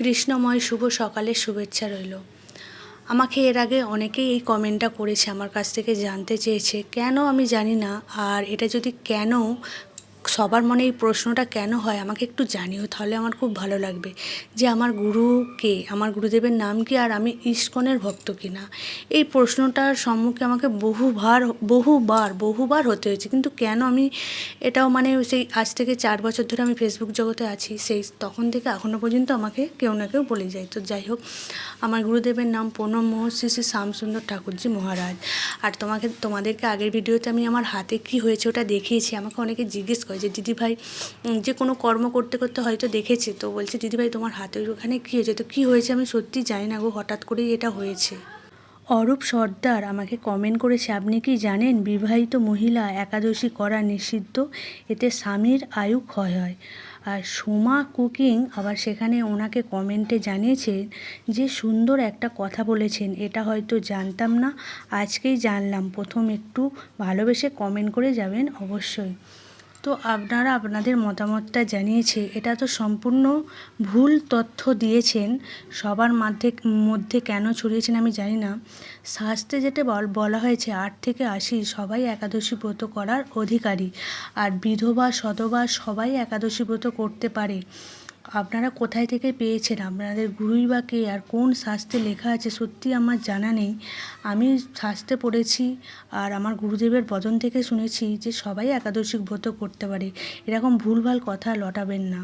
কৃষ্ণময় শুভ সকালের শুভেচ্ছা রইল। আমাকে এর আগে অনেকেই এই কমেন্টটা করেছে, আমার কাছ থেকে জানতে চেয়েছে কেন আমি জানি না। আর এটা যদি কেন সবার মনে এই প্রশ্নটা কেন হয় আমাকে একটু জানিও, তাহলে আমার খুব ভালো লাগবে যে আমার গুরু কে, আমার গুরুদেবের নাম কি, আর আমি ইস্কনের ভক্ত কিনা। এই প্রশ্নটার সম্মুখে আমাকে বহুবার হতে হয়েছে, কিন্তু কেন আমি এটাও সেই আজ থেকে 4 বছর ধরে আমি ফেসবুক জগতে আছি, সেই তখন থেকে এখনও পর্যন্ত আমাকে কেউ না কেউ বলে যায়। তো যাই হোক, আমার গুরুদেবের নাম প্রণব শ্রী শ্রী শ্যামসুন্দর ঠাকুরজি মহারাজ। আর তোমাদেরকে আগের ভিডিওতে আমি আমার হাতে কি হয়েছে ওটা দেখিয়েছি। আমাকে অনেকে জিজ্ঞেস করে যে দিদিভাই, যে কোনো কর্ম করতে করতে হয়তো দেখেছে, তো বলছে দিদিভাই তোমার হাতের ওখানে কী হয়েছে, তো কী হয়েছে আমি সত্যি জানি না গো, হঠাৎ করেই এটা হয়েছে। অরূপ সর্দার আমাকে কমেন্ট করেছে, আপনি কি জানেন বিবাহিত মহিলা একাদশী করা নিষিদ্ধ, এতে স্বামীর আয়ু ক্ষয় হয়। আর সোমা কুকিং আবার সেখানে ওনাকে কমেন্টে জানিয়েছেন যে সুন্দর একটা কথা বলেছেন, এটা হয়তো জানতাম না, আজকেই জানলাম। প্রথম একটু ভালোবেসে কমেন্ট করে যাবেন অবশ্যই। তো আপনারা আপনাদের মতামতটা জানিয়েছে, এটা তো সম্পূর্ণ ভুল তথ্য দিয়েছেন, সবার মধ্যে কেন ছড়িয়েছেন আমি জানি না। শাস্ত্রে যেটা বলা হয়েছে 8 থেকে 80 সবাই একাদশী ব্রত করার অধিকারী, আর বিধবা সধবা সবাই একাদশী ব্রত করতে পারে। আপনারা কোথায় থেকে পেয়েছেন, আপনাদের গুরুই বা কে, আর কোন শাস্ত্রে লেখা আছে সত্যি আমার জানা নেই। আমি শাস্ত্রে পড়েছি আর আমার গুরুদেবের বচন থেকে শুনেছি যে সবাই একাদশী ব্রত করতে পারে। এরকম ভুলভাল কথা রটাবেন না।